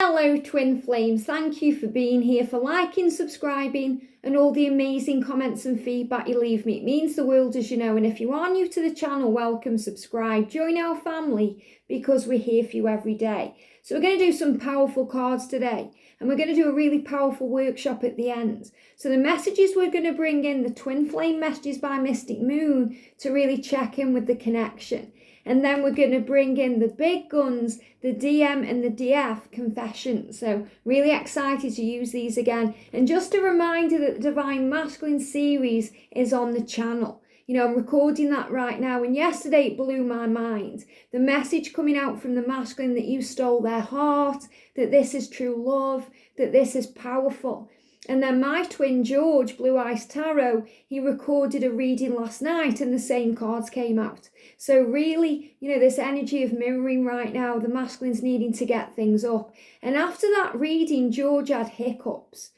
Hello twin flames, thank you for being here, for liking, subscribing and all the amazing comments and feedback you leave me. It means the world, as you know, and if you are new to the channel, welcome, subscribe, join our family because we're here for you every day. So we're going to do some powerful cards today and we're going to do a really powerful workshop at the end. So the messages we're going to bring in, the twin flame messages by Mystic Moon to really check in with the connection. And then we're going to bring in the big guns, the DM and the DF confessions. So really excited to use these again. And just a reminder that the Divine Masculine series is on the channel. You know, I'm recording that right now. And yesterday it blew my mind. The message coming out from the masculine that you stole their heart, that this is true love, that this is powerful. And then my twin George, Blue Eyes Tarot, he recorded a reading last night and the same cards came out. So really, you know, this energy of mirroring right now, the masculine's needing to get things up. And after that reading, George had hiccups.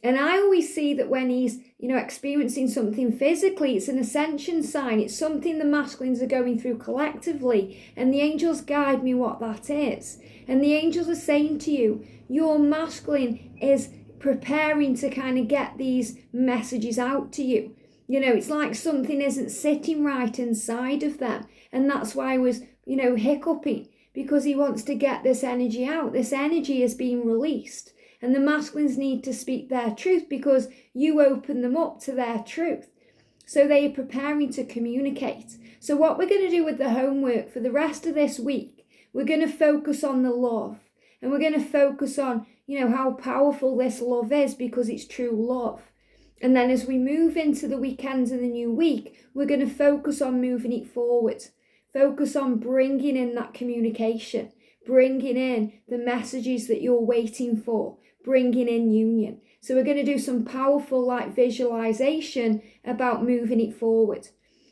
And I always see that when he's, you know, experiencing something physically, it's an ascension sign. It's something the masculines are going through collectively. And the angels guide me what that is. And the angels are saying to you, your masculine is preparing to kind of get these messages out to you. You know, it's like something isn't sitting right inside of them. And that's why I was, you know, hiccuping, because he wants to get this energy out. This energy is being released. And the masculines need to speak their truth because you open them up to their truth. So they are preparing to communicate. So what we're going to do with the homework for the rest of this week, we're going to focus on the love. And we're going to focus on, you know, how powerful this love is because it's true love. And then as we move into the weekends and the new week, we're going to focus on moving it forward. Focus on bringing in that communication, bringing in the messages that you're waiting for, bringing in union. So we're going to do some powerful like visualization about moving it forward.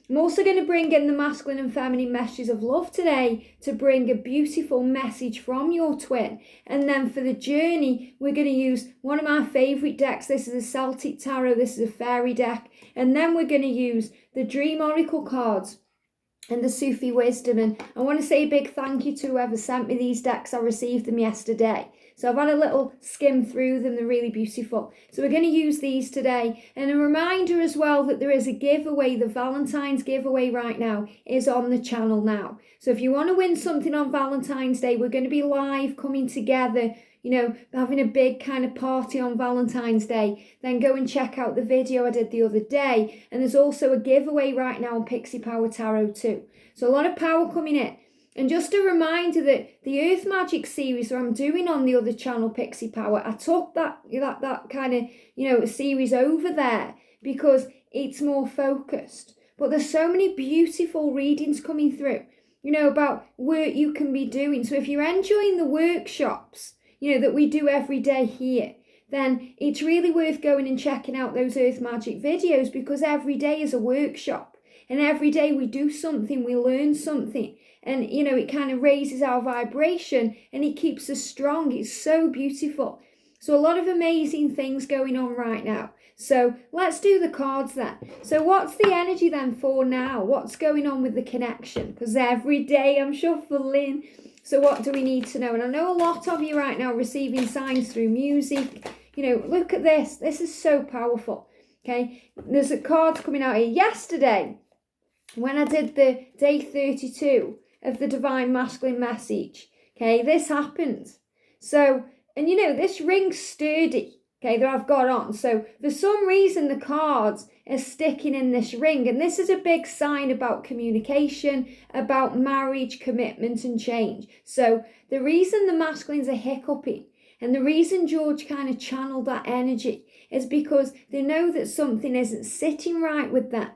I'm also going to bring in the masculine and feminine messages of love today to bring a beautiful message from your twin. And then for the journey, we're going to use one of my favourite decks. This is a Celtic tarot. This is a fairy deck. And then we're going to use the Dream Oracle cards and the Sufi wisdom. And I want to say a big thank you to whoever sent me these decks. I received them yesterday. So I've had a little skim through them. They're really beautiful. So we're going to use these today. And a reminder as well that there is a giveaway. The Valentine's giveaway right now is on the channel now. So if you want to win something on Valentine's Day, we're going to be live coming together, you know, having a big kind of party on Valentine's Day. Then go and check out the video I did the other day. And there's also a giveaway right now on Pixie Power Tarot too. So a lot of power coming in. And just a reminder that the Earth Magic series that I'm doing on the other channel, Pixie Power, I took that kind of, you know, series over there because it's more focused. But there's so many beautiful readings coming through, you know, about work you can be doing. So if you're enjoying the workshops, you know, that we do every day here, then it's really worth going and checking out those Earth Magic videos because every day is a workshop. And every day we do something, we learn something. And, you know, it kind of raises our vibration and it keeps us strong. It's so beautiful. So a lot of amazing things going on right now. So let's do the cards then. So what's the energy then for now? What's going on with the connection? Because every day I'm shuffling. So what do we need to know? And I know a lot of you right now are receiving signs through music. You know, look at this. This is so powerful. Okay. There's a card coming out here yesterday when I did the day 32 of the Divine Masculine message. Okay, this happened. So, and you know, this ring's sturdy, okay, that I've got on. So for some reason, the cards are sticking in this ring. And this is a big sign about communication, about marriage, commitment and change. So the reason the masculines are hiccuping and the reason George kind of channeled that energy is because they know that something isn't sitting right with them.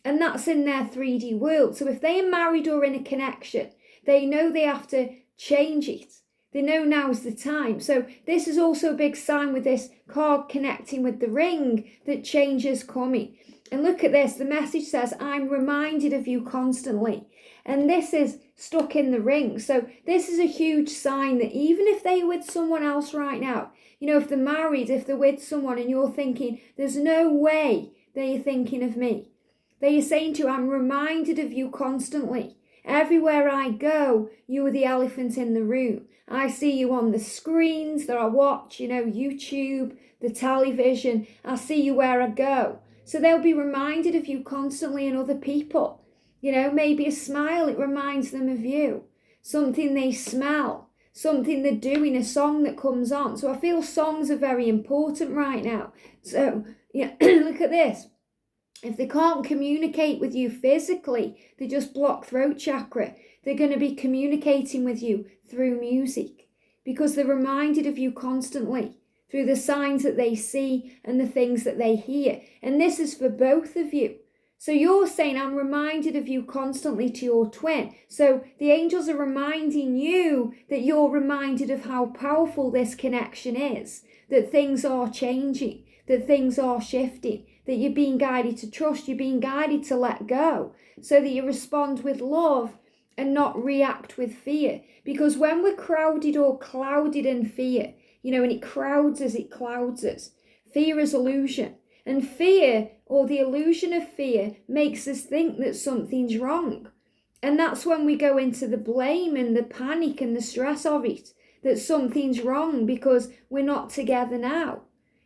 And that's in their 3D world. So if they are married or in a connection, they know they have to change it. They know now's the time. So this is also a big sign with this card connecting with the ring that change is coming. And look at this. The message says, I'm reminded of you constantly. And this is stuck in the ring. So this is a huge sign that even if they're with someone else right now, you know, if they're married, if they're with someone and you're thinking, there's no way they're thinking of me. They are saying to you, I'm reminded of you constantly. Everywhere I go, you are the elephant in the room. I see you on the screens that I watch, YouTube, the television. I see you where I go. So they'll be reminded of you constantly and other people. Maybe a smile, it reminds them of you. Something they smell, something they're doing, a song that comes on. So I feel songs are very important right now. So, look at this. If they can't communicate with you physically, they just block throat chakra. They're going to be communicating with you through music because they're reminded of you constantly through the signs that they see and the things that they hear. And this is for both of you. So you're saying, I'm reminded of you constantly to your twin. So the angels are reminding you that you're reminded of how powerful this connection is, that things are changing, that things are shifting, that you're being guided to trust, you're being guided to let go, so that you respond with love and not react with fear. Because when we're crowded or clouded in fear, and it crowds us, it clouds us. Fear is illusion. And fear, or the illusion of fear, makes us think that something's wrong. And that's when we go into the blame and the panic and the stress of it, that something's wrong because we're not together now.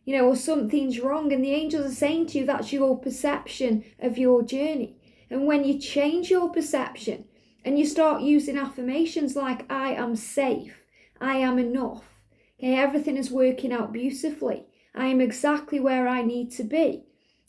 Or something's wrong, and the angels are saying to you that's your perception of your journey. And when you change your perception and you start using affirmations like, I am safe, I am enough, everything is working out beautifully, I am exactly where I need to be,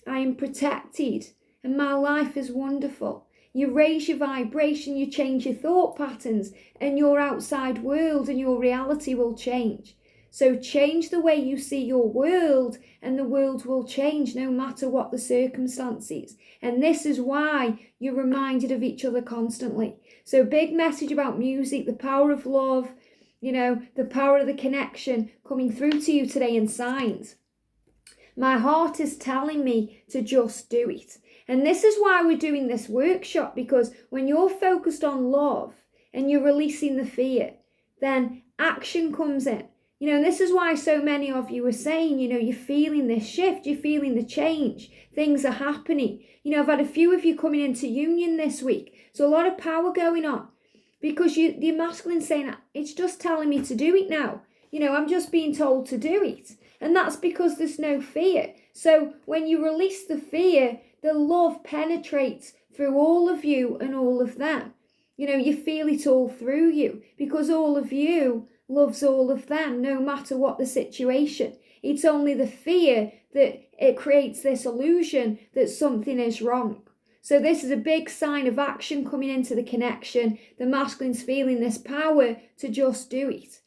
I am protected, and my life is wonderful. You raise your vibration, you change your thought patterns, and your outside world and your reality will change. So change the way you see your world, and the world will change no matter what the circumstances. And this is why you're reminded of each other constantly. So big message about music, the power of love, the power of the connection coming through to you today in signs. My heart is telling me to just do it. And this is why we're doing this workshop, because when you're focused on love and you're releasing the fear, then action comes in. And this is why so many of you are saying, you're feeling this shift, you're feeling the change, things are happening. I've had a few of you coming into union this week. So a lot of power going on because the masculine saying, it's just telling me to do it now. I'm just being told to do it. And that's because there's no fear. So when you release the fear, the love penetrates through all of you and all of them. You feel it all through you because all of you loves all of them, no matter what the situation. It's only the fear that it creates this illusion that something is wrong. So this is a big sign of action coming into the connection. The masculine's feeling this power to just do it.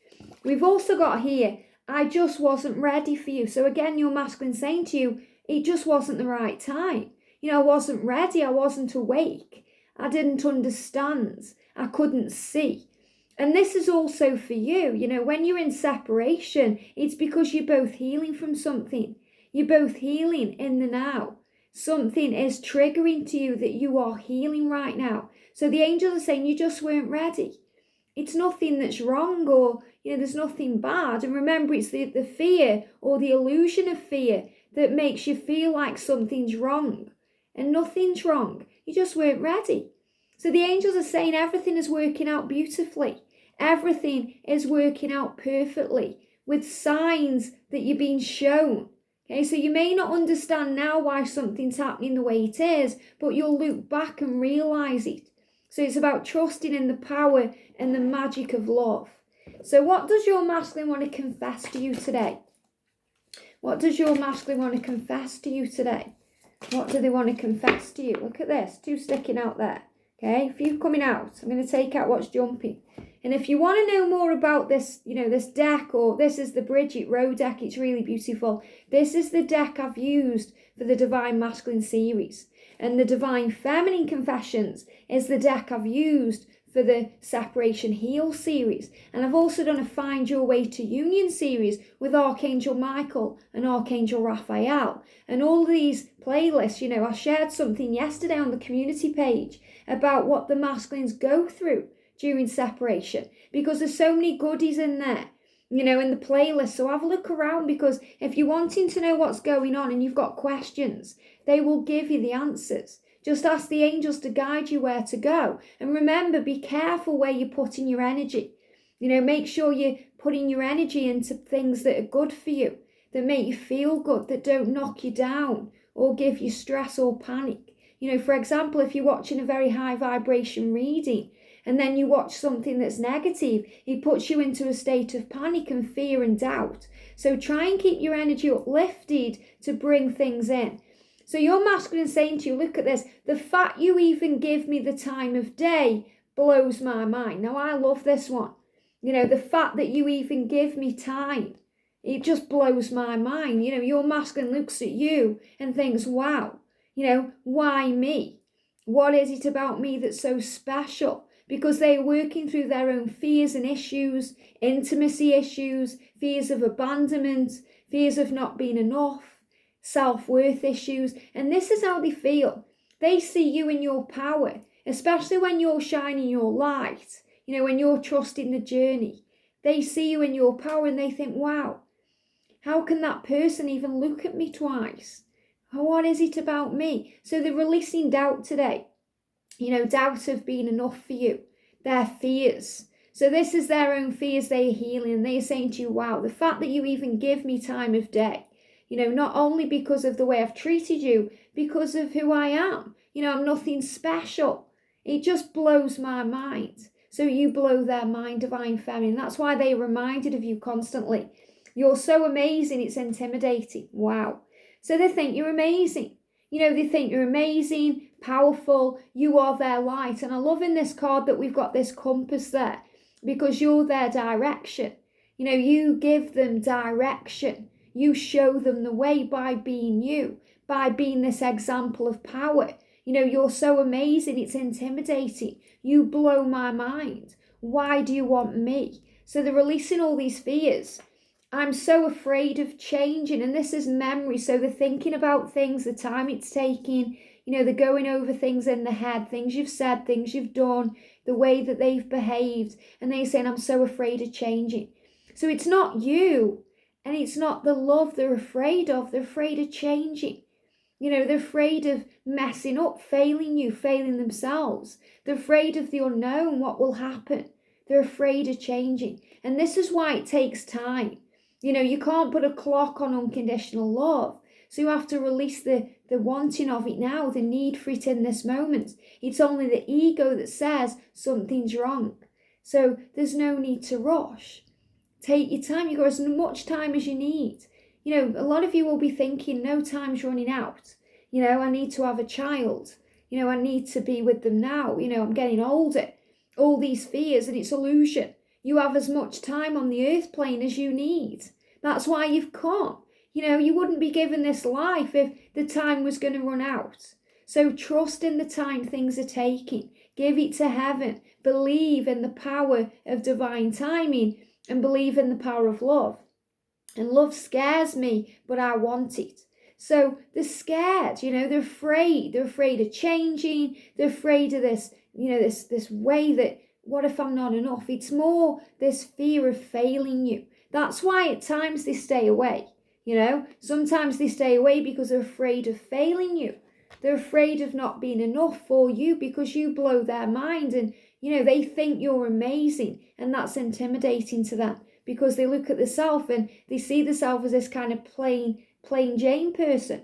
We've also got here, I just wasn't ready for you. So again, your masculine saying to you, it just wasn't the right time. I wasn't ready. I wasn't awake. I didn't understand. I couldn't see. And this is also for you, when you're in separation, it's because you're both healing from something. You're both healing in the now. Something is triggering to you that you are healing right now. So the angels are saying you just weren't ready. It's nothing that's wrong or, there's nothing bad. And remember, it's the fear or the illusion of fear that makes you feel like something's wrong. And nothing's wrong. You just weren't ready. So the angels are saying everything is working out beautifully. Everything is working out perfectly with signs that you're being shown. Okay, so you may not understand now why something's happening the way it is, but you'll look back and realize it. So it's about trusting in the power and the magic of love. So what does your masculine want to confess to you today? What does your masculine want to confess to you today? What do they want to confess to you? Look at this, two sticking out there. Okay, a few coming out. I'm going to take out what's jumping. And if you want to know more about this, this deck, or this is the Bridget Rau deck, it's really beautiful. This is the deck I've used for the Divine Masculine series. And the Divine Feminine Confessions is the deck I've used for the Separation Heal series. And I've also done a Find Your Way to Union series with Archangel Michael and Archangel Raphael. And all these playlists, I shared something yesterday on the community page about what the masculines go through during separation, because there's so many goodies in there, in the playlist. So have a look around, because if you're wanting to know what's going on and you've got questions, they will give you the answers. Just ask the angels to guide you where to go. And remember, be careful where you're putting your energy. Make sure you're putting your energy into things that are good for you, that make you feel good, that don't knock you down or give you stress or panic. For example, if you're watching a very high vibration reading and then you watch something that's negative, it puts you into a state of panic and fear and doubt. So try and keep your energy uplifted to bring things in. So your masculine saying to you, look at this, the fact you even give me the time of day blows my mind. Now, I love this one. The fact that you even give me time, it just blows my mind. Your masculine looks at you and thinks, wow, why me? What is it about me that's so special? Because they're working through their own fears and issues, intimacy issues, fears of abandonment, fears of not being enough, self-worth issues. And this is how they feel. They see you in your power, especially when you're shining your light, when you're trusting the journey. They see you in your power and they think, wow, how can that person even look at me twice? What is it about me? So they're releasing doubt today. Doubt of being enough for you. Their fears. So this is their own fears they're healing. And they're saying to you, wow, the fact that you even give me time of day. Not only because of the way I've treated you, because of who I am. I'm nothing special. It just blows my mind. So you blow their mind, divine feminine. That's why they're reminded of you constantly. You're so amazing, it's intimidating. Wow. So they think you're amazing. They think you're amazing, powerful. You are their light. And I love in this card that we've got this compass there because you're their direction. You give them direction. You show them the way by being you, by being this example of power. You're so amazing, it's intimidating. You blow my mind. Why do you want me? So they're releasing all these fears. I'm so afraid of changing, and this is memory. So they're thinking about things, the time it's taking, they're going over things in the head, things you've said, things you've done, the way that they've behaved, and they're saying, I'm so afraid of changing. So it's not you, and it's not the love they're afraid of changing. They're afraid of messing up, failing you, failing themselves. They're afraid of the unknown, what will happen. They're afraid of changing. And this is why it takes time. You can't put a clock on unconditional love. So you have to release the wanting of it now, the need for it in this moment. It's only the ego that says something's wrong. So there's no need to rush. Take your time. You've got as much time as you need. A lot of you will be thinking, no, time's running out. I need to have a child. I need to be with them now. I'm getting older. All these fears, and it's illusion. You have as much time on the earth plane as you need. That's why you've come. You wouldn't be given this life if the time was going to run out. So trust in the time things are taking. Give it to heaven. Believe in the power of divine timing and believe in the power of love. And love scares me, but I want it. So they're scared, they're afraid. They're afraid of changing. They're afraid of this, this way that, what if I'm not enough? It's more this fear of failing you. That's why at times they stay away. Sometimes they stay away because they're afraid of failing you. They're afraid of not being enough for you because you blow their mind and, they think you're amazing, and that's intimidating to them. Because they look at the self and they see the self as this kind of plain Jane person,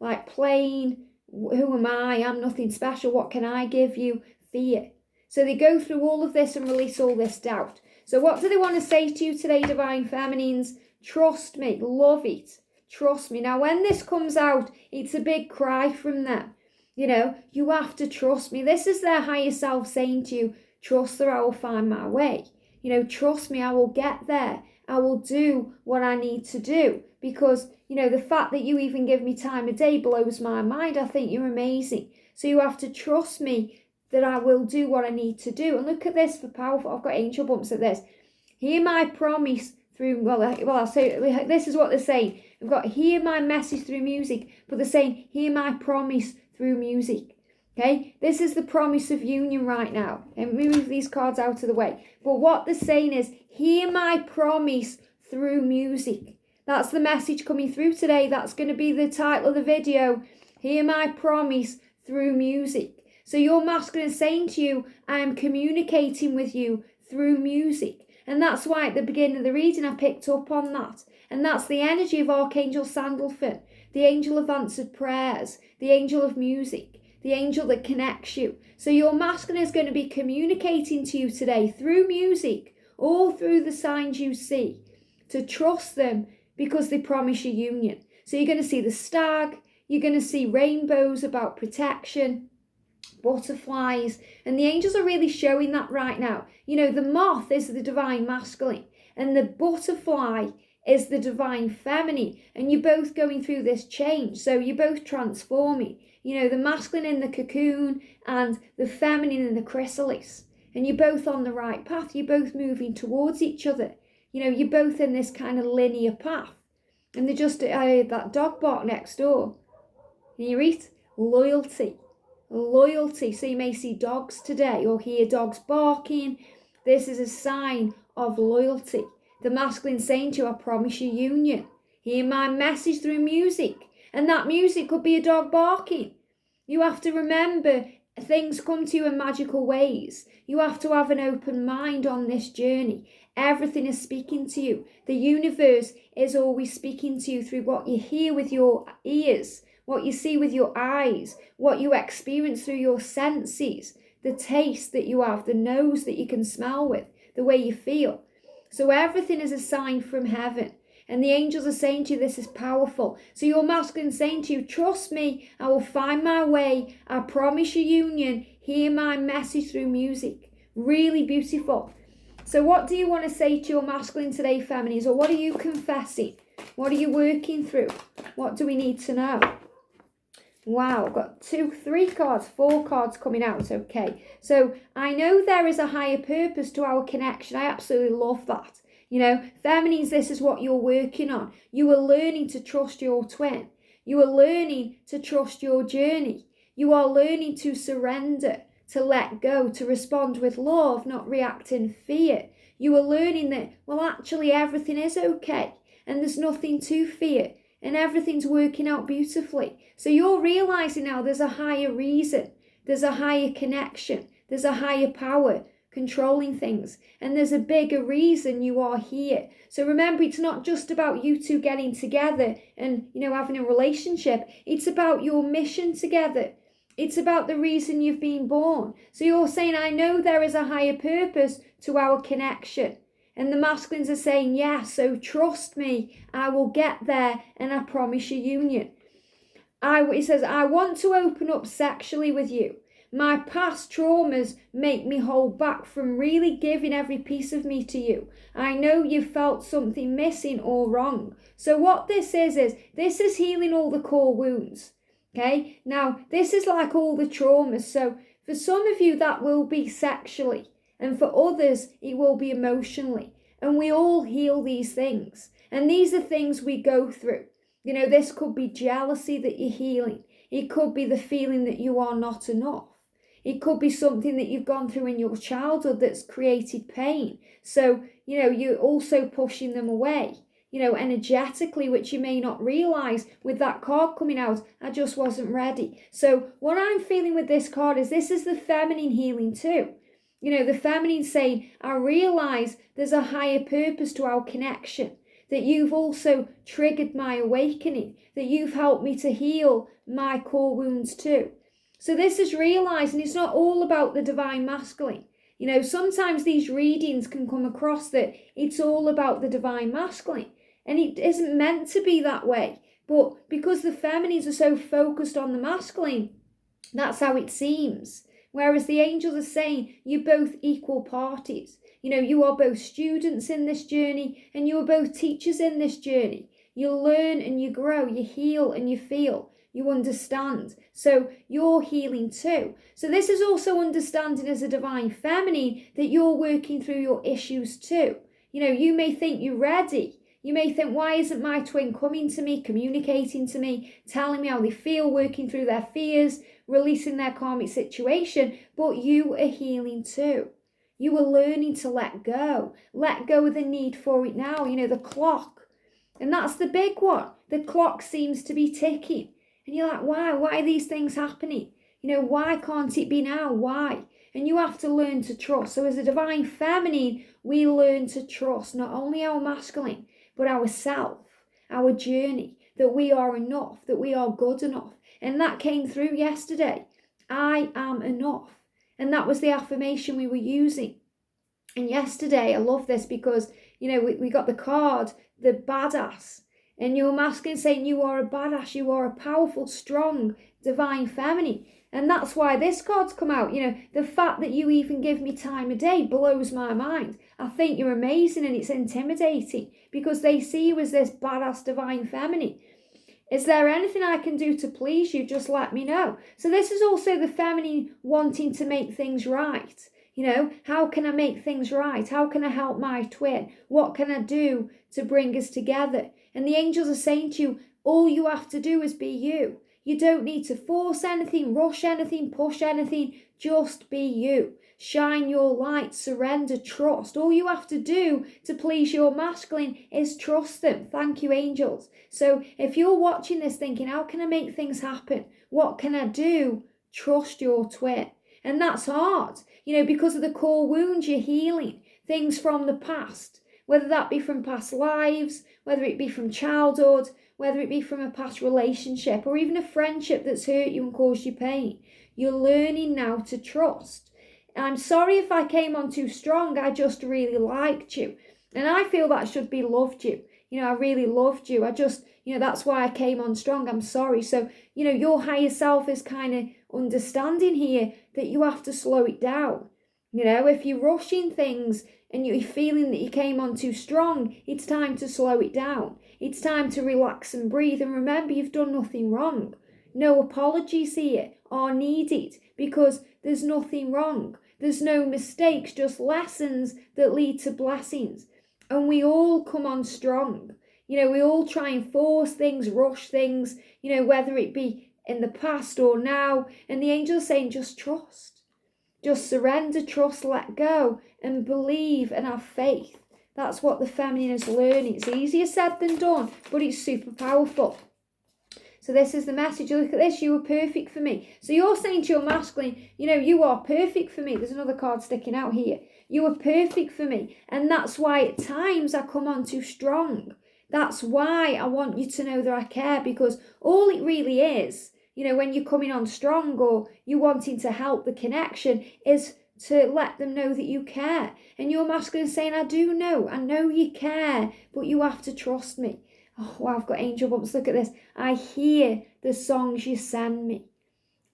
like plain, who am I? I'm nothing special. What can I give you? Fear. So they go through all of this and release all this doubt. So what do they want to say to you today, Divine Feminines? Trust me. Love it. Trust me. Now, when this comes out, it's a big cry from them. You have to trust me. This is their higher self saying to you, trust that I will find my way. Trust me, I will get there. I will do what I need to do because, the fact that you even give me time of day blows my mind. I think you're amazing. So you have to trust me that I will do what I need to do. And look at this for powerful. I've got angel bumps at this. Hear my promise through, I'll say, this is what they're saying. I've got hear my message through music, but they're saying hear my promise through music. Okay, this is the promise of union right now. And move these cards out of the way. But what they're saying is, hear my promise through music. That's the message coming through today. That's going to be the title of the video. Hear my promise through music. So your masculine is saying to you, I am communicating with you through music. And that's why at the beginning of the reading I picked up on that. And that's the energy of Archangel Sandalphon, the angel of answered prayers, the angel of music, the angel that connects you. So your masculine is going to be communicating to you today through music, all through the signs you see, to trust them because they promise you union. So you're going to see the stag, you're going to see rainbows about protection, butterflies, and the angels are really showing that right now. You know, the moth is the divine masculine and the butterfly is the divine feminine, and you're both going through this change. So you're both transforming, you know, the masculine in the cocoon and the feminine in the chrysalis, and you're both on the right path. You're both moving towards each other. You know, you're both in this kind of linear path. And they just, I heard that dog bark next door. And you eat loyalty. So you may see dogs today or hear dogs barking. This is a sign of loyalty. The masculine saying to you, I promise you union. Hear my message through music. And that music could be a dog barking. You have to remember, things come to you in magical ways. You have to have an open mind on this journey. Everything is speaking to you. The universe is always speaking to you through what you hear with your ears, what you see with your eyes, what you experience through your senses, the taste that you have, the nose that you can smell with, the way you feel. So everything is a sign from heaven. And the angels are saying to you, this is powerful. So your masculine is saying to you, trust me, I will find my way. I promise you union. Hear my message through music. Really beautiful. So what do you want to say to your masculine today, feminines? Or what are you confessing? What are you working through? What do we need to know? Wow, I've got 2, 3 cards, 4 cards coming out. Okay, so I know there is a higher purpose to our connection. I absolutely love that. You know, feminines, this is what you're working on. You are learning to trust your twin. You are learning to trust your journey. You are learning to surrender, to let go, to respond with love, not react in fear. You are learning that, well, actually everything is okay and there's nothing to fear and everything's working out beautifully. So you're realizing now there's a higher reason, there's a higher connection, there's a higher power controlling things, and there's a bigger reason you are here. So remember, it's not just about you two getting together and, you know, having a relationship. It's about your mission together. It's about the reason you've been born. So you're saying, I know there is a higher purpose to our connection. And the masculines are saying, yes, so trust me, I will get there and I promise you union. It says, I want to open up sexually with you. My past traumas make me hold back from really giving every piece of me to you. I know you felt something missing or wrong. So what this is this is healing all the core wounds. Okay, now this is like all the traumas. So for some of you that will be sexually, and for others it will be emotionally. And we all heal these things. And these are things we go through. You know, this could be jealousy that you're healing. It could be the feeling that you are not enough. It could be something that you've gone through in your childhood that's created pain. So, you know, you're also pushing them away, you know, energetically, which you may not realize with that card coming out. I just wasn't ready. So what I'm feeling with this card is this is the feminine healing too. You know, the feminine saying, I realize there's a higher purpose to our connection, that you've also triggered my awakening, that you've helped me to heal my core wounds too. So this is realizing it's not all about the divine masculine. You know, sometimes these readings can come across that it's all about the divine masculine, and it isn't meant to be that way. But because the feminines are so focused on the masculine, that's how it seems. Whereas the angels are saying you're both equal parties. You know, you are both students in this journey and you are both teachers in this journey. You learn and you grow, you heal and you feel, you understand. So you're healing too. So this is also understanding as a divine feminine that you're working through your issues too. You know, you may think you're ready. You may think, why isn't my twin coming to me, communicating to me, telling me how they feel, working through their fears, releasing their karmic situation? But you are healing too. You are learning to let go of the need for it now. You know, the clock. And that's the big one. The clock seems to be ticking. And you're like, why are these things happening? Why can't it be now? Why? And you have to learn to trust. So as a divine feminine, we learn to trust not only our masculine, but ourself, our journey, that we are enough, that we are good enough. And that came through yesterday. I am enough. And that was the affirmation we were using. And yesterday, I love this because, we got the card, the badass. And your masculine saying you are a badass, you are a powerful, strong, divine feminine. And that's why this card's come out. The fact that you even give me time of day blows my mind. I think you're amazing, and it's intimidating because they see you as this badass divine feminine. Is there anything I can do to please you? Just let me know. So this is also the feminine wanting to make things right. How can I make things right? How can I help my twin? What can I do to bring us together? And the angels are saying to you, all you have to do is be you. You don't need to force anything, rush anything, push anything. Just be you. Shine your light, surrender, trust. All you have to do to please your masculine is trust them. Thank you, angels. So if you're watching this thinking, how can I make things happen? What can I do? Trust your twin. And that's hard, because of the core wounds you're healing, things from the past, whether that be from past lives, whether it be from childhood, whether it be from a past relationship, or even a friendship that's hurt you and caused you pain. You're learning now to trust. I'm sorry if I came on too strong. I just really liked you. And I feel that should be loved you. I really loved you. I just, that's why I came on strong. I'm sorry. So, your higher self is kind of understanding here that you have to slow it down. If you're rushing things and you're feeling that you came on too strong, it's time to slow it down. It's time to relax and breathe. And remember, you've done nothing wrong. No apologies here are needed because there's nothing wrong. There's no mistakes, just lessons that lead to blessings. And we all come on strong. We all try and force things, rush things, whether it be in the past or now. And the angel is saying, just trust. Just surrender, trust, let go, and believe and have faith. That's what the feminine is learning. It's easier said than done, but it's super powerful. So this is the message. Look at this. You were perfect for me. So you're saying to your masculine, you are perfect for me. There's another card sticking out here. You are perfect for me. And that's why at times I come on too strong. That's why I want you to know that I care, because all it really is, when you're coming on strong or you wanting to help the connection, is to let them know that you care. And your masculine is saying, I know you care, but you have to trust me. Oh, wow, I've got angel bumps. Look at this. I hear the songs you send me.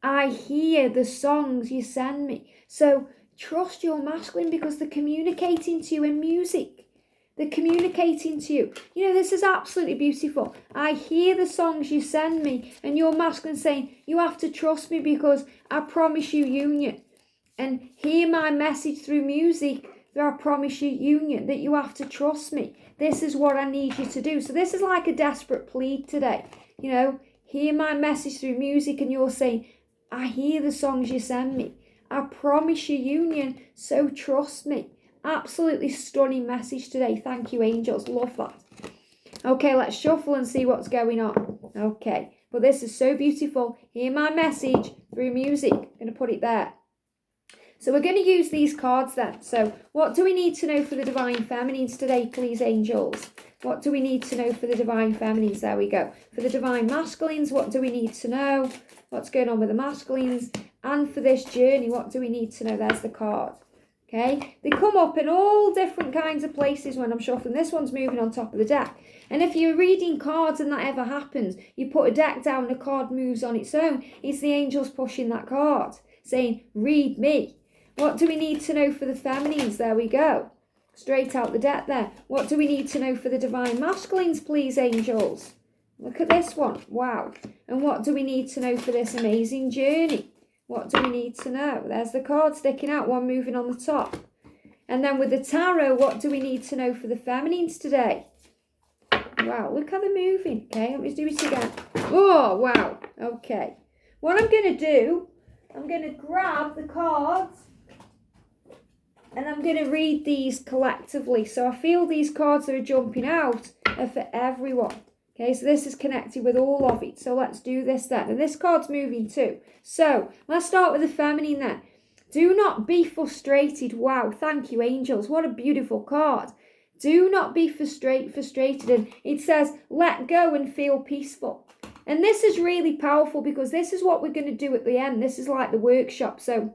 I hear the songs you send me. So trust your masculine because they're communicating to you in music. They're communicating to you. This is absolutely beautiful. I hear the songs you send me, and your masculine saying, you have to trust me because I promise you union. And hear my message through music that I promise you union, that you have to trust me. This is what I need you to do. So this is like a desperate plea today. Hear my message through music, and you're saying, I hear the songs you send me. I promise you union, so trust me. Absolutely stunning message today. Thank you, angels. Love that. Okay, let's shuffle and see what's going on. Okay, but this is so beautiful. Hear my message through music. I'm going to put it there. So we're going to use these cards then. So what do we need to know for the divine feminines today, please, angels? What do we need to know for the divine feminines? There we go. For the divine masculines, what do we need to know? What's going on with the masculines? And for this journey, what do we need to know? There's the card. Okay, they come up in all different kinds of places when I'm shuffling. This one's moving on top of the deck. And if you're reading cards and that ever happens, you put a deck down and a card moves on its own. It's the angels pushing that card, saying, read me. What do we need to know for the feminines? There we go. Straight out the deck there. What do we need to know for the divine masculines, please, angels? Look at this one. Wow. And what do we need to know for this amazing journey? What do we need to know? There's the card sticking out, one moving on the top. And then with the tarot, what do we need to know for the feminines today? Wow, look how they're moving. Okay, let me do it again. Oh, wow. Okay. What I'm going to do, I'm going to grab the cards and I'm going to read these collectively. So I feel these cards that are jumping out are for everyone. Okay, so this is connected with all of it. So let's do this then. And this card's moving too. So let's start with the feminine then. Do not be frustrated. Wow, thank you, angels. What a beautiful card. Do not be frustrated. And it says, let go and feel peaceful. And this is really powerful because this is what we're going to do at the end. This is like the workshop. So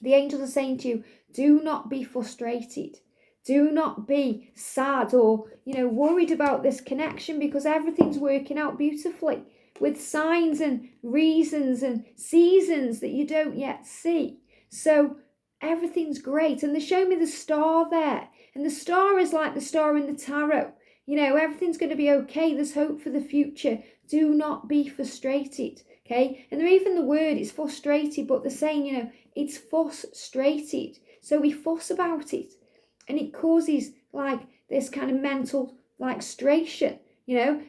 the angels are saying to you, do not be frustrated. Do not be sad or, worried about this connection because everything's working out beautifully with signs and reasons and seasons that you don't yet see. So everything's great. And they show me the star there. And the star is like the star in the tarot. Everything's going to be okay. There's hope for the future. Do not be frustrated. Okay. And even the word is frustrated, but they're saying, it's frustrated. So we fuss about it. And it causes like this kind of mental stration,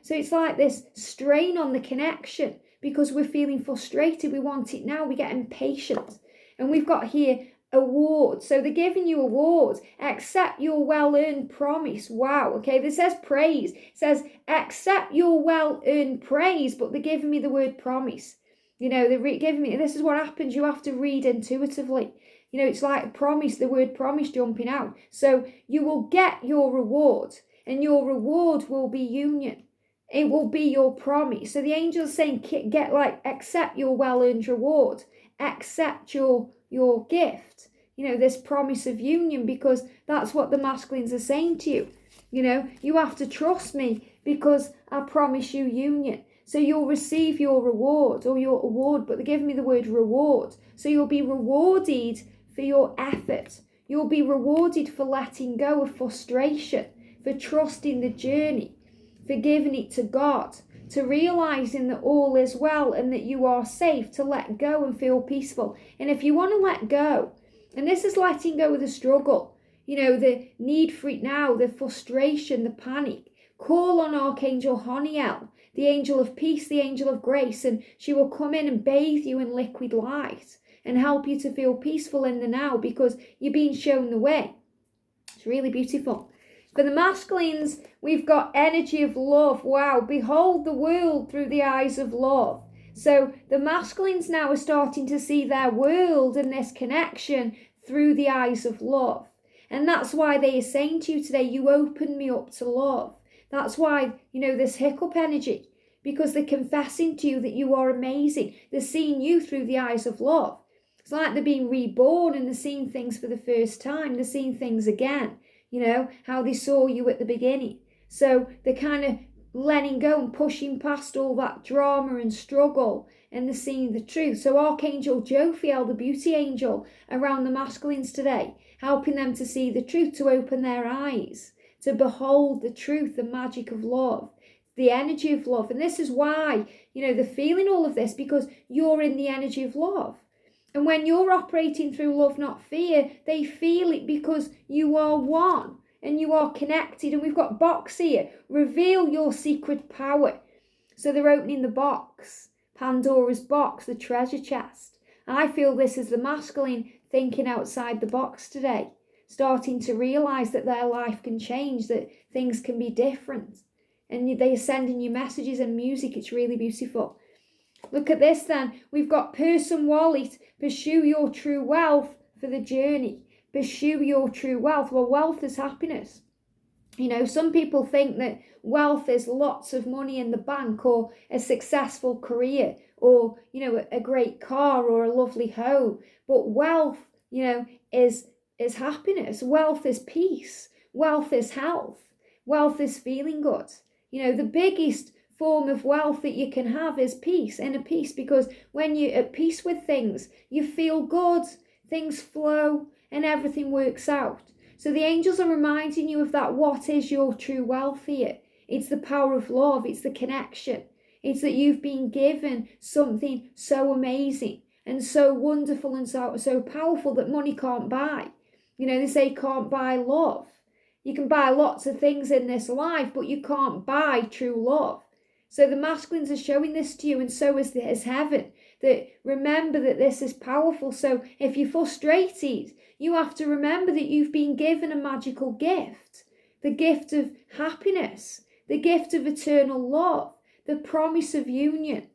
So it's like this strain on the connection because we're feeling frustrated. We want it now. We get impatient. And we've got here awards. So they're giving you awards. Accept your well-earned promise. Wow. Okay. This says praise. It says accept your well-earned praise, but they're giving me the word promise. They're giving me, this is what happens. You have to read intuitively. It's like promise, the word promise jumping out. So you will get your reward, and your reward will be union. It will be your promise. So the angel's saying, accept your well-earned reward. Accept your gift. This promise of union, because that's what the masculines are saying to you. You have to trust me because I promise you union. So you'll receive your reward or your award, but they're giving me the word reward. So you'll be rewarded for your effort. You'll be rewarded for letting go of frustration, for trusting the journey, for giving it to God, to realizing that all is well and that you are safe, to let go and feel peaceful. And if you want to let go, and this is letting go of the struggle, the need for it now, the frustration, the panic, call on Archangel Honiel, the angel of peace, the angel of grace, and she will come in and bathe you in liquid light and help you to feel peaceful in the now because you're being shown the way. It's really beautiful. For the masculines, we've got energy of love. Wow, behold the world through the eyes of love. So the masculines now are starting to see their world and this connection through the eyes of love. And that's why they are saying to you today, you open me up to love. That's why, this hiccup energy, because they're confessing to you that you are amazing. They're seeing you through the eyes of love. It's like they're being reborn and they're seeing things for the first time. They're seeing things again, how they saw you at the beginning. So they're kind of letting go and pushing past all that drama and struggle, and they're seeing the truth. So Archangel Jophiel, the beauty angel, around the masculines today, helping them to see the truth, to open their eyes, to behold the truth, the magic of love, the energy of love. And this is why, they're feeling all of this, because you're in the energy of love. And when you're operating through love, not fear, they feel it because you are one and you are connected. And we've got box here. Reveal your secret power. So they're opening the box, Pandora's box, the treasure chest. I feel this is the masculine thinking outside the box today, starting to realize that their life can change, that things can be different. And they're sending you messages and music. It's really beautiful. Look at this then. We've got person wallet. Pursue your true wealth for the journey. Pursue your true wealth. Well, wealth is happiness. Some people think that wealth is lots of money in the bank, or a successful career, or, a great car or a lovely home. But wealth, is happiness. Wealth is peace. Wealth is health. Wealth is feeling good. The biggest form of wealth that you can have is peace, inner peace, because when you're at peace with things, you feel good, things flow, and everything works out. So the angels are reminding you of that. What is your true wealth here? It's the power of love. It's the connection. It's that you've been given something so amazing and so wonderful and so powerful that money can't buy. They say can't buy love. You can buy lots of things in this life, but you can't buy true love. So the masculines are showing this to you, and so is heaven. That remember that this is powerful. So if you're frustrated, you have to remember that you've been given a magical gift. The gift of happiness. the gift of eternal love, the promise of union.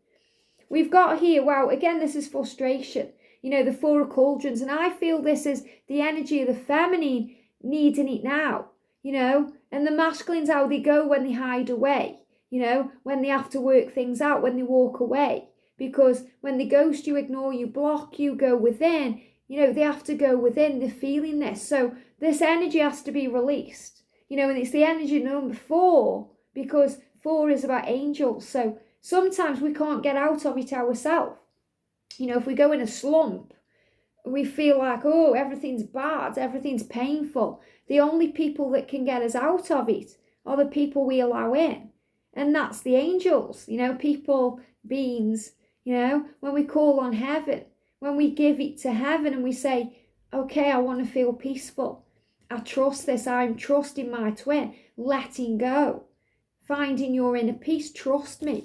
We've got here, wow, again, this is frustration. The Four of Cauldrons, and I feel this is the energy of the feminine needing it now, and the masculine's how they go when they hide away, when they have to work things out, when they walk away. Because when they ghost you, ignore you, block you, go within, they have to go within, they're feeling this. So this energy has to be released, and it's the energy number 4, because 4 is about angels. So sometimes we can't get out of it ourselves. If we go in a slump, we feel like, oh, everything's bad, everything's painful. The only people that can get us out of it are the people we allow in. And that's the angels, people, beings, when we call on heaven, when we give it to heaven and we say, okay, I want to feel peaceful. I trust this. I'm trusting my twin, letting go, finding your inner peace. Trust me.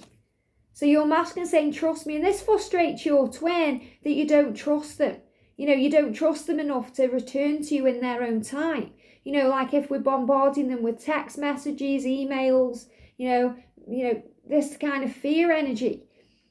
So your masculine saying, trust me. And this frustrates your twin that you don't trust them. You don't trust them enough to return to you in their own time. Like if we're bombarding them with text messages, emails, this kind of fear energy.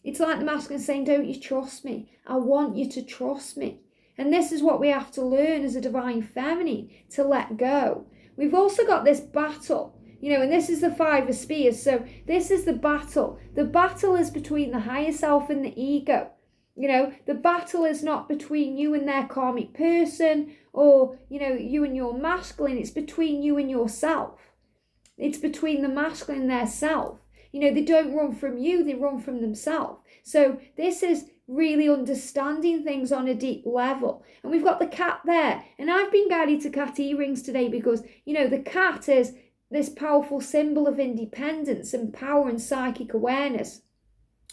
It's like the masculine saying, don't you trust me? I want you to trust me. And this is what we have to learn as a divine feminine, to let go. We've also got this battle, and this is the 5 of Spears. So this is the battle. The battle is between the higher self and the ego. The battle is not between you and their karmic person or, you and your masculine. It's between you and yourself. It's between the masculine and their self. They don't run from you, they run from themselves. So this is really understanding things on a deep level. And we've got the cat there. And I've been guided to cat earrings today because, the cat is this powerful symbol of independence and power and psychic awareness.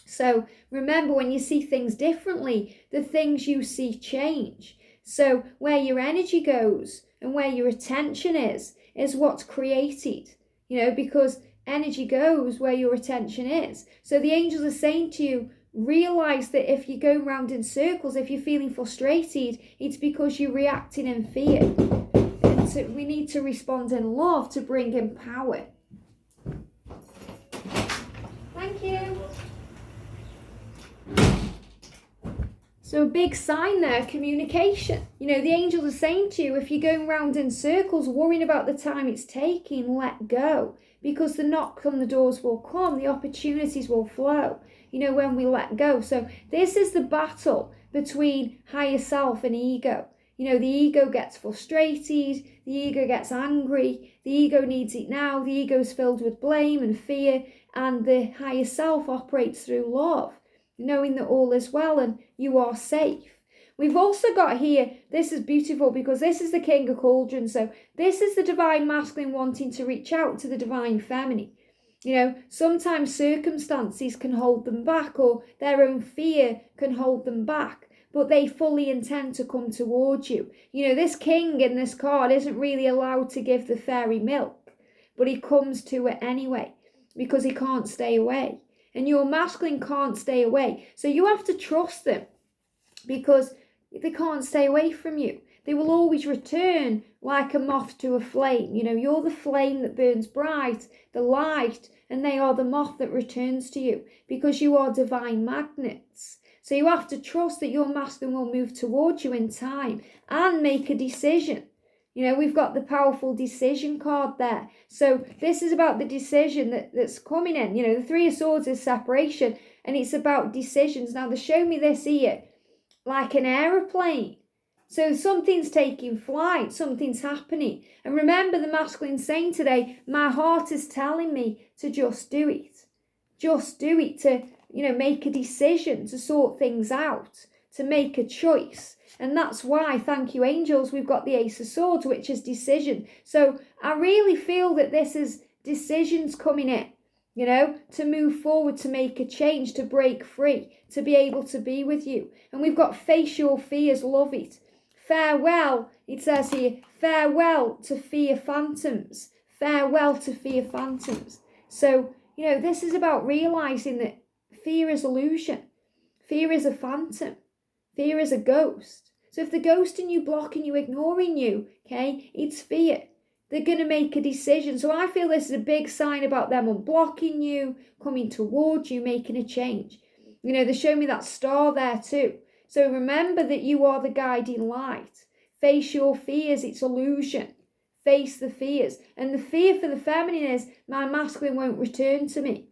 So remember, when you see things differently, the things you see change. So where your energy goes and where your attention is what's created, because energy goes where your attention is. So the angels are saying to you, realize that if you're going round in circles, if you're feeling frustrated, it's because you're reacting in fear. And so we need to respond in love to bring in power. Thank you. So a big sign there, communication. The angels are saying to you, if you're going round in circles, worrying about the time it's taking, let go. Because the knocks on the doors will come, the opportunities will flow, when we let go. So this is the battle between higher self and ego. The ego gets frustrated, the ego gets angry, the ego needs it now, the ego's filled with blame and fear, and the higher self operates through love, knowing that all is well and you are safe. We've also got here, this is beautiful because this is the King of Cauldrons. So this is the divine masculine wanting to reach out to the divine feminine. Sometimes circumstances can hold them back or their own fear can hold them back, but they fully intend to come towards you. This king in this card isn't really allowed to give the fairy milk, but he comes to it anyway because he can't stay away. And your masculine can't stay away. So you have to trust them because they can't stay away from you. They will always return like a moth to a flame. You're the flame that burns bright, the light, and they are the moth that returns to you because you are divine magnets. So you have to trust that your masculine will move towards you in time and make a decision. We've got the powerful decision card there. So this is about the decision that's coming in. The 3 of Swords is separation and it's about decisions. Now they show me this here like an aeroplane. So something's taking flight, something's happening. And remember the masculine saying today, my heart is telling me to just do it. Just do it, to, make a decision, to sort things out, to make a choice. And that's why, thank you angels, we've got the Ace of Swords, which is decision. So I really feel that this is decisions coming in, to move forward, to make a change, to break free, to be able to be with you. And we've got face your fears, love it. Farewell, it says here, farewell to fear phantoms. Farewell to fear phantoms. So, this is about realizing that fear is illusion. Fear is a phantom. Fear is a ghost. So if the ghost in you blocking you, ignoring you, okay, it's fear. They're going to make a decision. So I feel this is a big sign about them unblocking you, coming towards you, making a change. They show me that star there too. So remember that you are the guiding light. Face your fears. It's illusion. Face the fears. And the fear for the feminine is my masculine won't return to me.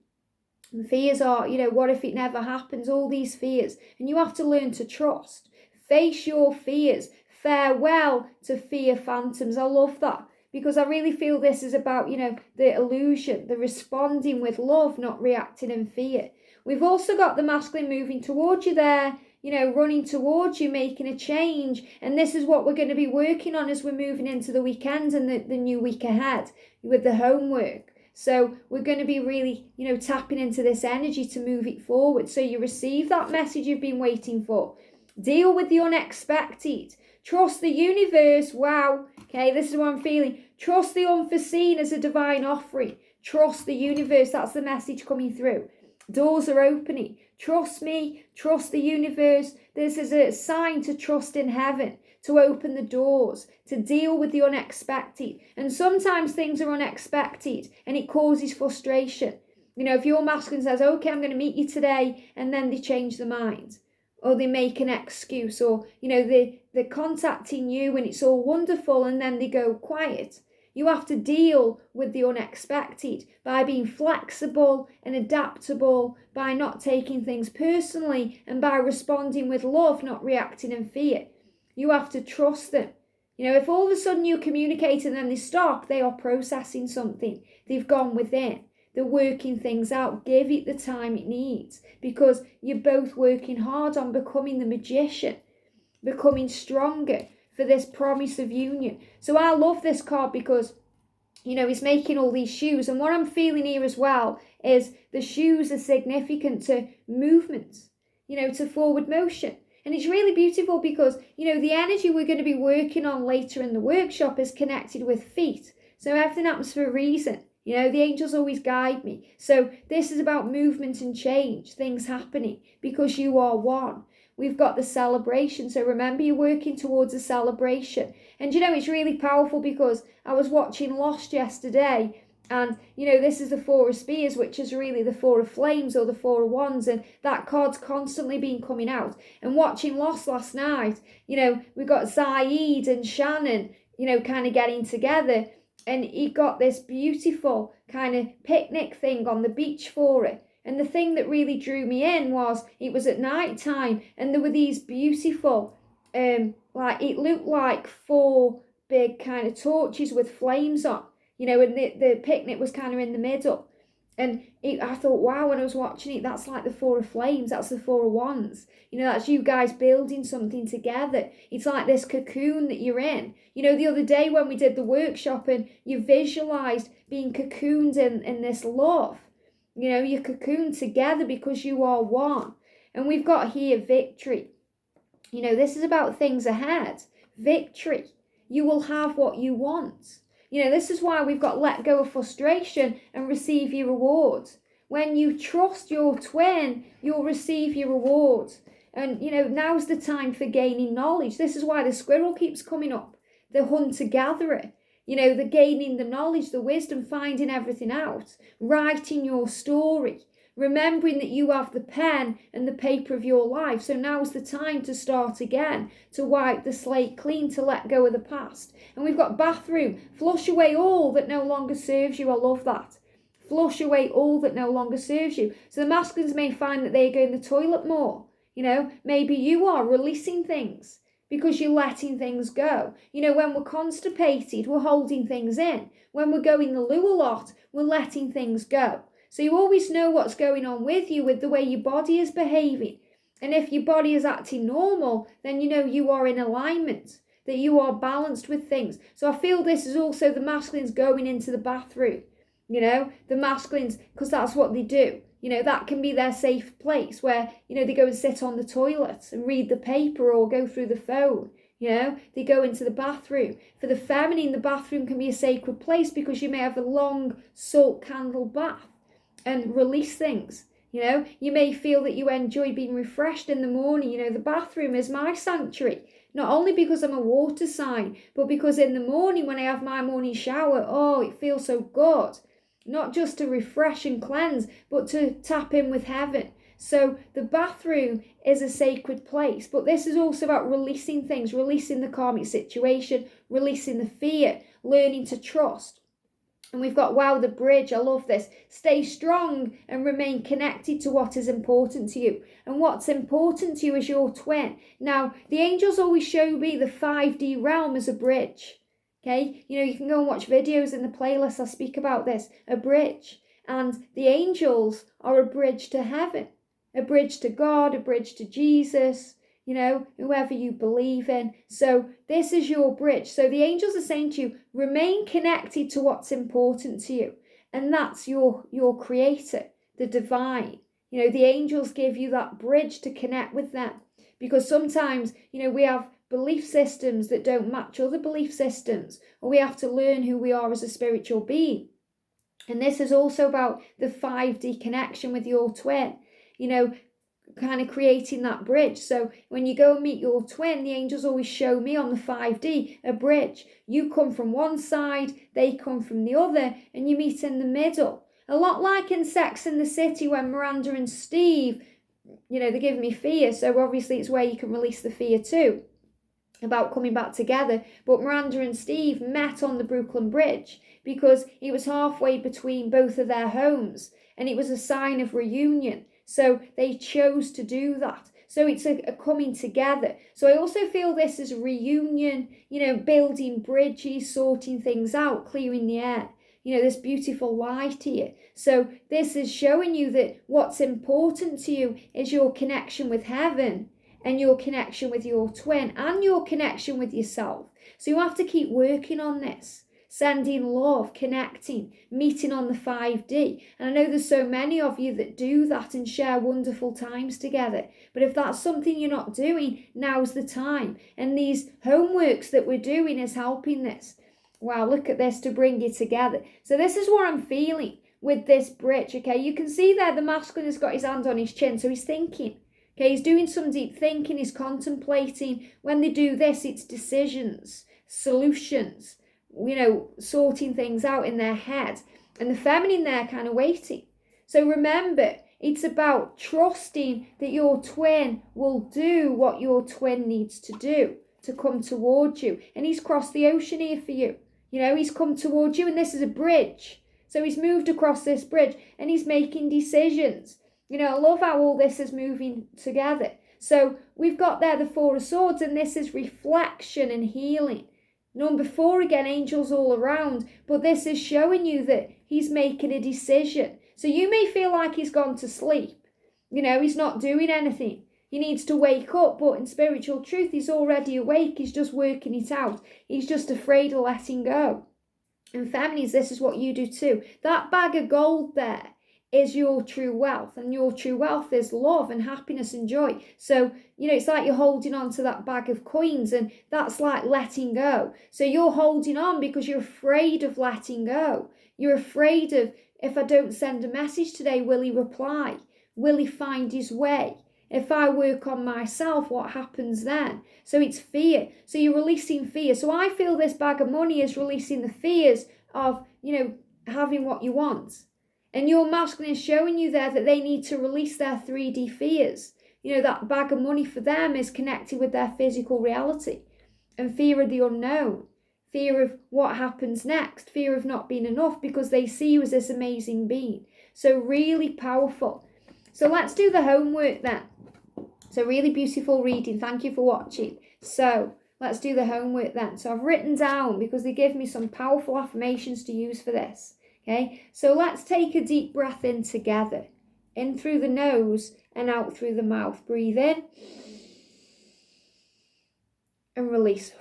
The fears are, what if it never happens? All these fears. And you have to learn to trust. Face your fears. Farewell to fear phantoms. I love that. Because I really feel this is about, the illusion, the responding with love, not reacting in fear. We've also got the masculine moving towards you there, running towards you, making a change. And this is what we're going to be working on as we're moving into the weekend and the new week ahead with the homework. So we're going to be really, tapping into this energy to move it forward. So you receive that message you've been waiting for. Deal with the unexpected. Trust the universe. Wow. Okay, this is what I'm feeling. Trust the unforeseen as a divine offering. Trust the universe. That's the message coming through. Doors are opening. Trust me. Trust the universe. This is a sign to trust in heaven, to open the doors, to deal with the unexpected. And sometimes things are unexpected and it causes frustration. If your masculine says, okay, I'm going to meet you today, and then they change their mind, or they make an excuse, or, they're contacting you and it's all wonderful and then they go quiet. You have to deal with the unexpected by being flexible and adaptable, by not taking things personally, and by responding with love, not reacting in fear. You have to trust them. If all of a sudden you communicate and then they stop, they are processing something. They've gone within. They're working things out. Give it the time it needs, because you're both working hard on becoming the magician, becoming stronger for this promise of union. So I love this card because, he's making all these shoes. And what I'm feeling here as well is the shoes are significant to movement, to forward motion. And it's really beautiful because, the energy we're going to be working on later in the workshop is connected with feet. So everything happens for a reason. The angels always guide me. So this is about movement and change, things happening, because you are one. We've got the celebration. So remember, you're working towards a celebration. And it's really powerful because I was watching Lost yesterday. And, this is the Four of Spears, which is really the Four of Flames or the Four of Wands. And that card's constantly been coming out. And watching Lost last night, we got Zaid and Shannon, kind of getting together. And he got this beautiful kind of picnic thing on the beach for it. And the thing that really drew me in was it was at night time and there were these beautiful, it looked like 4 big kind of torches with flames on, and the picnic was kind of in the middle. And I thought, wow, when I was watching it, that's like the Four of Flames, that's the Four of Wands. That's you guys building something together. It's like this cocoon that you're in. The other day when we did the workshop and you visualised being cocooned in this love. You're cocooned together because you are one. And we've got here victory. This is about things ahead. Victory. You will have what you want. This is why we've got let go of frustration and receive your rewards. When you trust your twin, you'll receive your rewards. And, now's the time for gaining knowledge. This is why the squirrel keeps coming up. The hunter-gatherer. The gaining the knowledge, the wisdom, finding everything out. Writing your story. Remembering that you have the pen and the paper of your life. So now's the time to start again, to wipe the slate clean, to let go of the past. And we've got bathroom. Flush away all that no longer serves you. I love that. Flush away all that no longer serves you. So the masculines may find that they go in the toilet more. Maybe you are releasing things because you're letting things go. When we're constipated, we're holding things in. When we're going the loo a lot, we're letting things go. So you always know what's going on with you, with the way your body is behaving. And if your body is acting normal, then you are in alignment, that you are balanced with things. So I feel this is also the masculines going into the bathroom. The masculines, because that's what they do. That can be their safe place where, they go and sit on the toilet and read the paper or go through the phone. They go into the bathroom. For the feminine, the bathroom can be a sacred place because you may have a long salt candle bath and release things. You may feel that you enjoy being refreshed in the morning. The bathroom is my sanctuary. Not only because I'm a water sign, but because in the morning when I have my morning shower, oh, it feels so good. Not just to refresh and cleanse, but to tap in with heaven. So the bathroom is a sacred place, but this is also about releasing things, releasing the karmic situation, releasing the fear, learning to trust. And we've got, wow, the bridge. I love this. Stay strong and remain connected to what is important to you. And what's important to you is your twin. Now, the angels always show me the 5D realm as a bridge. Okay? You know, you can go and watch videos in the playlist. I speak about this. A bridge. And the angels are a bridge to heaven. A bridge to God, a bridge to Jesus, you know, whoever you believe in. So this is your bridge. So the angels are saying to you, remain connected to what's important to you. And that's your creator, the divine. You know, the angels give you that bridge to connect with them. Because sometimes, you know, we have belief systems that don't match other belief systems. Or we have to learn who we are as a spiritual being. And this is also about the 5D connection with your twin. You know, kind of creating that bridge. So when you go and meet your twin, the angels always show me on the 5D a bridge. You come from one side, they come from the other, and you meet in the middle. A lot like in Sex and the City when Miranda and Steve, you know, they give me fear. So obviously it's where you can release the fear too about coming back together. But Miranda and Steve met on the Brooklyn Bridge because it was halfway between both of their homes and it was a sign of reunion. So they chose to do that. So it's a coming together. So I also feel this is reunion, you know, building bridges, sorting things out, clearing the air. You know, this beautiful light here. So this is showing you that what's important to you is your connection with heaven and your connection with your twin and your connection with yourself. So you have to keep working on this. Sending love, connecting, meeting on the 5D. And I know there's so many of you that do that and share wonderful times together. But if that's something you're not doing, now's the time. And these homeworks that we're doing is helping this. Wow, look at this to bring you together. So this is what I'm feeling with this bridge, okay? You can see there the masculine has got his hand on his chin, so he's thinking. Okay, he's doing some deep thinking, he's contemplating. When they do this, it's decisions, solutions, you know, sorting things out in their head. And the feminine there kind of waiting. So remember, it's about trusting that your twin will do what your twin needs to do to come towards you. And he's crossed the ocean here for you. You know, he's come towards you and this is a bridge. So he's moved across this bridge and he's making decisions. You know, I love how all this is moving together. So we've got there the 4 of Swords and this is reflection and healing. Number 4, again, angels all around. But this is showing you that he's making a decision. So you may feel like he's gone to sleep. You know, he's not doing anything. He needs to wake up. But in spiritual truth, he's already awake. He's just working it out. He's just afraid of letting go. And feminines, this is what you do too. That bag of gold there is your true wealth. And your true wealth is love and happiness and joy. So, you know, it's like you're holding on to that bag of coins and that's like letting go. So you're holding on because you're afraid of letting go. You're afraid of, if I don't send a message today, will he reply? Will he find his way? If I work on myself, what happens then? So it's fear. So you're releasing fear. So I feel this bag of money is releasing the fears of, you know, having what you want. And your masculine is showing you there that they need to release their 3D fears. You know, that bag of money for them is connected with their physical reality. And fear of the unknown. Fear of what happens next. Fear of not being enough because they see you as this amazing being. So really powerful. So let's do the homework then. So really beautiful reading. Thank you for watching. So let's do the homework then. So I've written down because they give me some powerful affirmations to use for this. Okay, so let's take a deep breath in together. In through the nose and out through the mouth. Breathe in and release.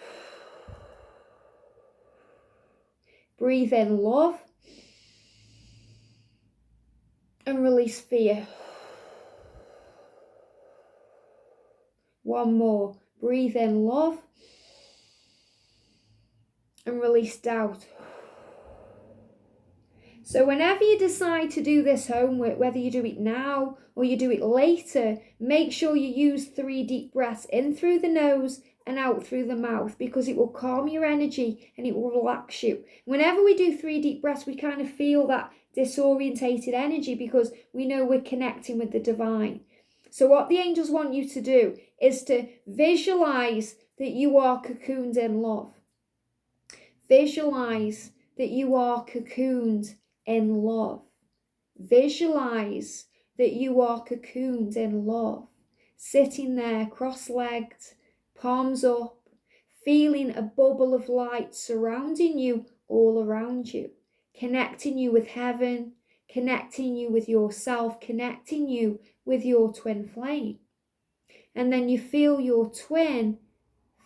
Breathe in love and release fear. One more. Breathe in love and release doubt. So whenever you decide to do this homework, whether you do it now or you do it later, make sure you use 3 deep breaths in through the nose and out through the mouth, because it will calm your energy and it will relax you. Whenever we do 3 deep breaths, we kind of feel that disorientated energy because we know we're connecting with the divine. So what the angels want you to do is to visualize that you are cocooned in love. Visualize that you are cocooned in love. Visualize that you are cocooned in love. Sitting there cross-legged, palms up, feeling a bubble of light surrounding you all around you, connecting you with heaven, connecting you with yourself, connecting you with your twin flame. And then you feel your twin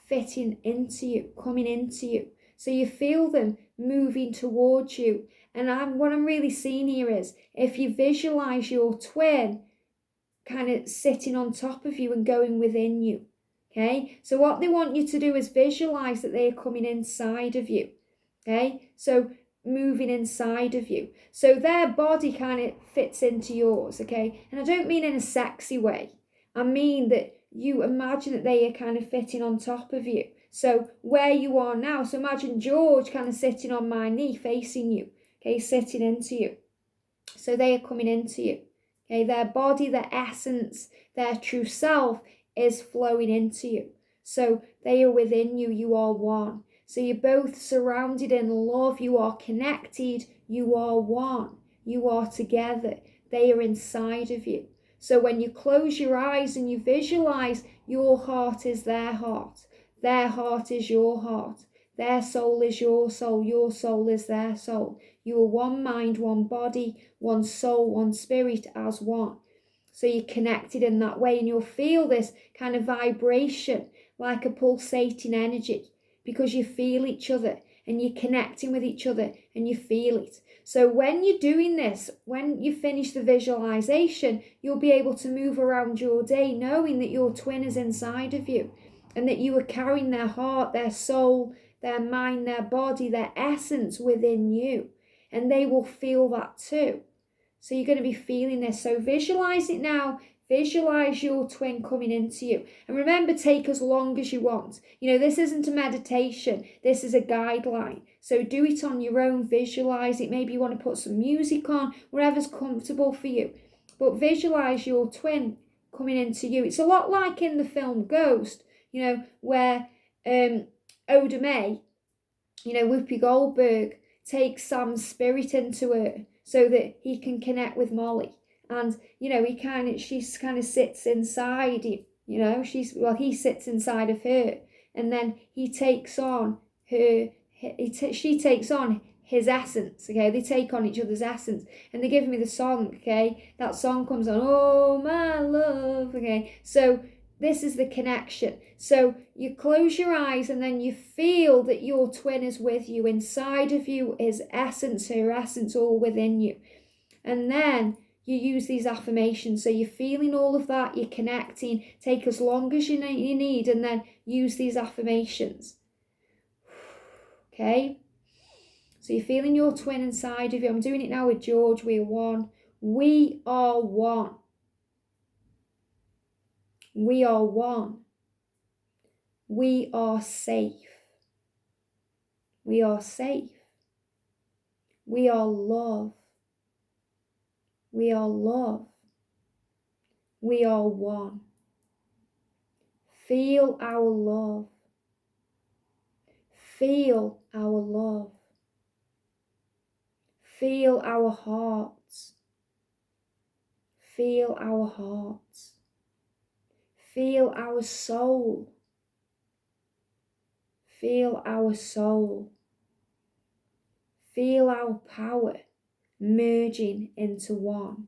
fitting into you, coming into you. So you feel them moving towards you. And what I'm really seeing here is, if you visualize your twin kind of sitting on top of you and going within you, okay? So what they want you to do is visualize that they are coming inside of you, okay? So moving inside of you. So their body kind of fits into yours, okay? And I don't mean in a sexy way. I mean that you imagine that they are kind of fitting on top of you. So where you are now, so imagine George kind of sitting on my knee facing you, okay, sitting into you. So they are coming into you, okay? Their body, their essence, their true self is flowing into you. So they are within you, you are one. So you're both surrounded in love, you are connected, you are one, you are together. They are inside of you. So when you close your eyes and you visualize, your heart is their heart is your heart, their soul is your soul is their soul. You are one mind, one body, one soul, one spirit as one. So you're connected in that way, and you'll feel this kind of vibration like a pulsating energy, because you feel each other and you're connecting with each other and you feel it. So when you're doing this, when you finish the visualization, you'll be able to move around your day knowing that your twin is inside of you and that you are carrying their heart, their soul, their mind, their body, their essence within you. And they will feel that too. So you're going to be feeling this. So visualize it now. Visualize your twin coming into you. And remember, take as long as you want. You know, this isn't a meditation. This is a guideline. So do it on your own. Visualize it. Maybe you want to put some music on, whatever's comfortable for you. But visualize your twin coming into you. It's a lot like in the film Ghost, you know, where Oda Mae, you know, Whoopi Goldberg takes Sam's spirit into her so that he can connect with Molly. And, you know, she kind of sits inside him, you know, he sits inside of her, and then he takes on she takes on his essence, okay? They take on each other's essence, and they give me the song, okay? That song comes on, oh, my love, okay? So this is the connection. So you close your eyes and then you feel that your twin is with you. Inside of you is essence, her essence all within you. And then you use these affirmations. So you're feeling all of that, you're connecting. Take as long as you need, and then use these affirmations. Okay? So you're feeling your twin inside of you. I'm doing it now with George. We are one. We are one. We are one. We are safe. We are safe. We are love. We are love. We are one. Feel our love. Feel our love. Feel our hearts. Feel our hearts. Feel our soul. Feel our soul. Feel our power merging into one.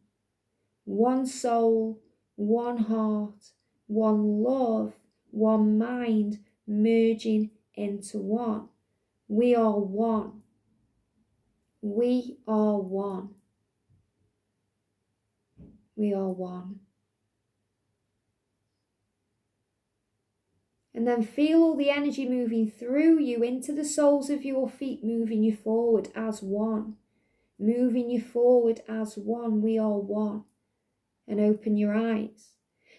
One soul, one heart, one love, one mind merging into one. We are one. We are one. We are one. And then feel all the energy moving through you into the soles of your feet, moving you forward as one. Moving you forward as one. We are one. And open your eyes.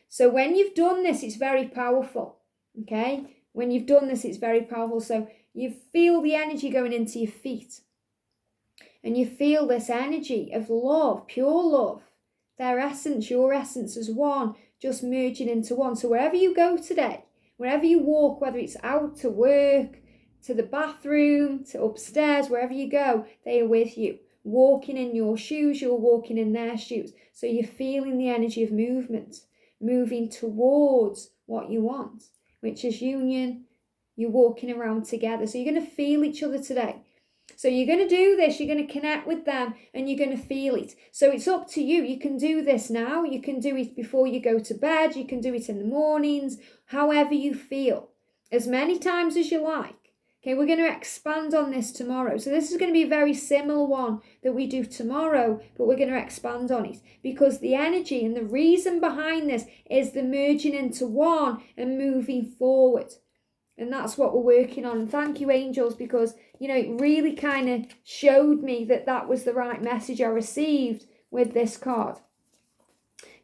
So when you've done this, it's very powerful. Okay? When you've done this, it's very powerful. So you feel the energy going into your feet. And you feel this energy of love, pure love. Their essence, your essence as one, just merging into one. So wherever you go today, wherever you walk, whether it's out to work, to the bathroom, to upstairs, wherever you go, they are with you. Walking in your shoes, you're walking in their shoes. So you're feeling the energy of movement, moving towards what you want, which is union. You're walking around together. So you're going to feel each other today. So you're going to do this, you're going to connect with them and you're going to feel it. So it's up to you. You can do this now. You can do it before you go to bed. You can do it in the mornings, however you feel, as many times as you like. Okay, we're going to expand on this tomorrow. So this is going to be a very similar one that we do tomorrow, but we're going to expand on it because the energy and the reason behind this is the merging into one and moving forward. And that's what we're working on. And thank you, angels, because, it really kind of showed me that that was the right message I received with this card.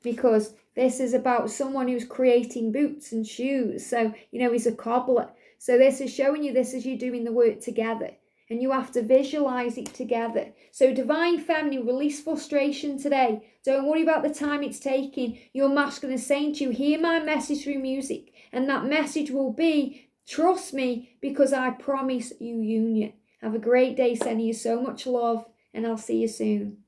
Because this is about someone who's creating boots and shoes. So, he's a cobbler. So this is showing you this as you doing the work together. And you have to visualize it together. So divine feminine, release frustration today. Don't worry about the time it's taking. Your masculine is saying to you, hear my message through music. And that message will be, trust me, because I promise you union. Have a great day, sending you so much love, and I'll see you soon.